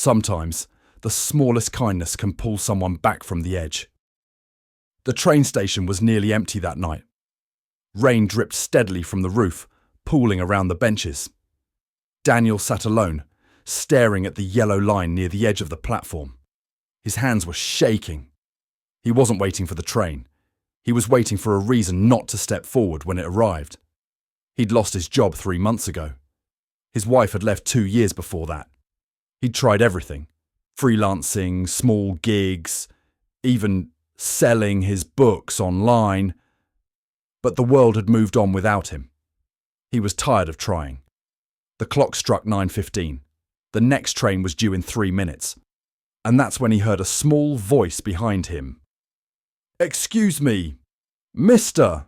Sometimes, the smallest kindness can pull someone back from the edge. The train station was nearly empty that night. Rain dripped steadily from the roof, pooling around the benches. Daniel sat alone, staring at the yellow line near the edge of the platform. His hands were shaking. He wasn't waiting for the train. He was waiting for a reason not to step forward when it arrived. He'd lost his job 3 months ago. His wife had left 2 years before that. He'd tried everything: freelancing, small gigs, even selling his books online. But the world had moved on without him. He was tired of trying. The clock struck 9:15. The next train was due in 3 minutes. And that's when he heard a small voice behind him. "Excuse me, mister,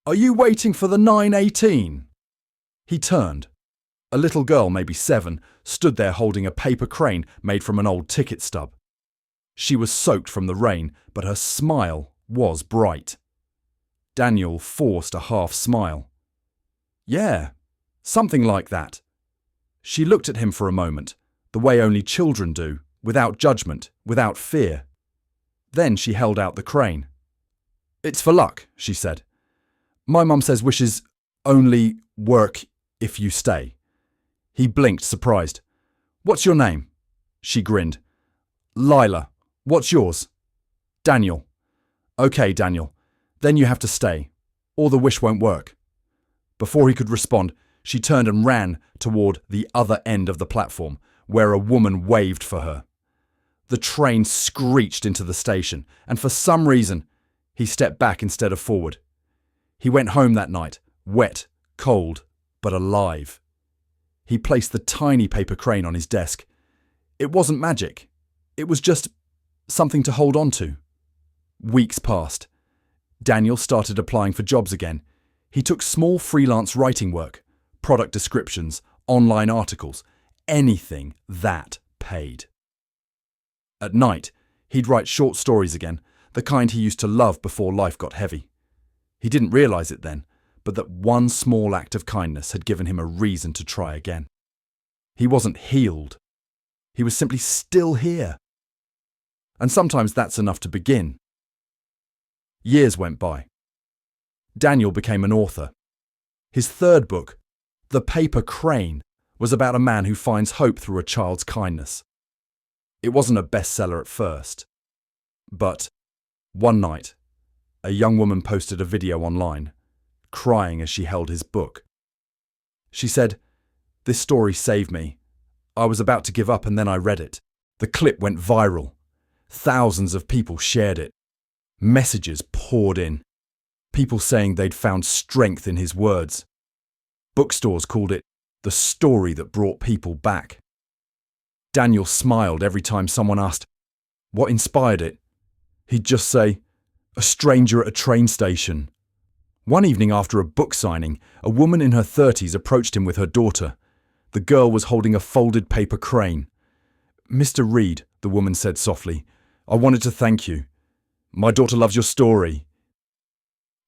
are you waiting for the 9:18? He turned. A little girl, maybe 7, stood there holding a paper crane made from an old ticket stub. She was soaked from the rain, but her smile was bright. Daniel forced a half smile. "Yeah, something like that." She looked at him for a moment, the way only children do, without judgment, without fear. Then she held out the crane. "It's for luck," she said. "My mum says wishes only work if you stay." He blinked, surprised. "What's your name?" She grinned. "Lila. What's yours?" "Daniel." "Okay, Daniel. Then you have to stay, or the wish won't work." Before he could respond, she turned and ran toward the other end of the platform, where a woman waved for her. The train screeched into the station, and for some reason, he stepped back instead of forward. He went home that night, wet, cold, but alive. He placed the tiny paper crane on his desk. It wasn't magic. It was just something to hold on to. Weeks passed. Daniel started applying for jobs again. He took small freelance writing work, product descriptions, online articles, anything that paid. At night, he'd write short stories again, the kind he used to love before life got heavy. He didn't realize it then, but that one small act of kindness had given him a reason to try again. He wasn't healed. He was simply still here. And sometimes that's enough to begin. Years went by. Daniel became an author. His third book, The Paper Crane, was about a man who finds hope through a child's kindness. It wasn't a bestseller at first. But one night, a young woman posted a video online, crying as she held his book. She said, "This story saved me. I was about to give up and then I read it." The clip went viral. Thousands of people shared it. Messages poured in. People saying they'd found strength in his words. Bookstores called it the story that brought people back. Daniel smiled every time someone asked, "What inspired it?" He'd just say, "A stranger at a train station." One evening after a book signing, a woman in her 30s approached him with her daughter. The girl was holding a folded paper crane. "Mr. Reed," the woman said softly, "I wanted to thank you. My daughter loves your story."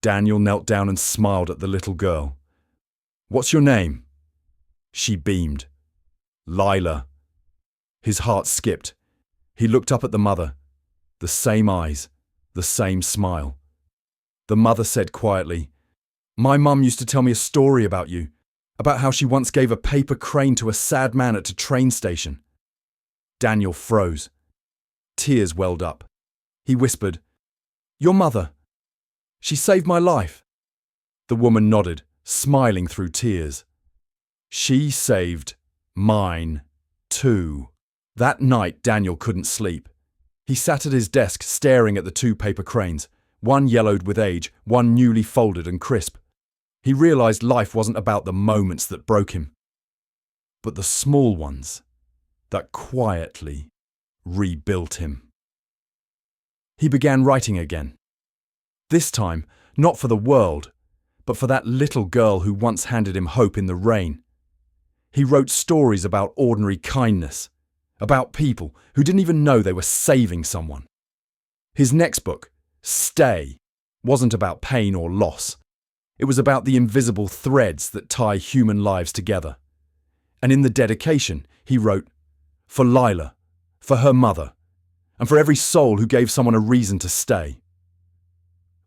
Daniel knelt down and smiled at the little girl. "What's your name?" She beamed. "Lila." His heart skipped. He looked up at the mother. The same eyes, the same smile. The mother said quietly, "My mum used to tell me a story about you, about how she once gave a paper crane to a sad man at a train station." Daniel froze. Tears welled up. He whispered, "Your mother. She saved my life." The woman nodded, smiling through tears. "She saved mine, too." That night, Daniel couldn't sleep. He sat at his desk staring at the 2 paper cranes, one yellowed with age, one newly folded and crisp. He realized life wasn't about the moments that broke him, but the small ones that quietly rebuilt him. He began writing again. This time, not for the world, but for that little girl who once handed him hope in the rain. He wrote stories about ordinary kindness, about people who didn't even know they were saving someone. His next book, Stay, wasn't about pain or loss. It was about the invisible threads that tie human lives together. And in the dedication, he wrote, For Lila, for her mother, and for every soul who gave someone a reason to stay.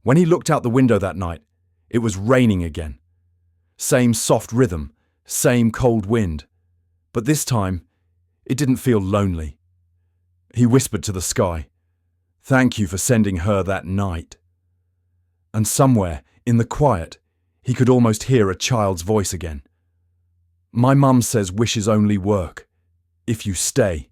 When he looked out the window that night, it was raining again. Same soft rhythm, same cold wind, but this time, it didn't feel lonely. He whispered to the sky, "Thank you for sending her that night." And somewhere, in the quiet, he could almost hear a child's voice again. "My mum says wishes only work if you stay."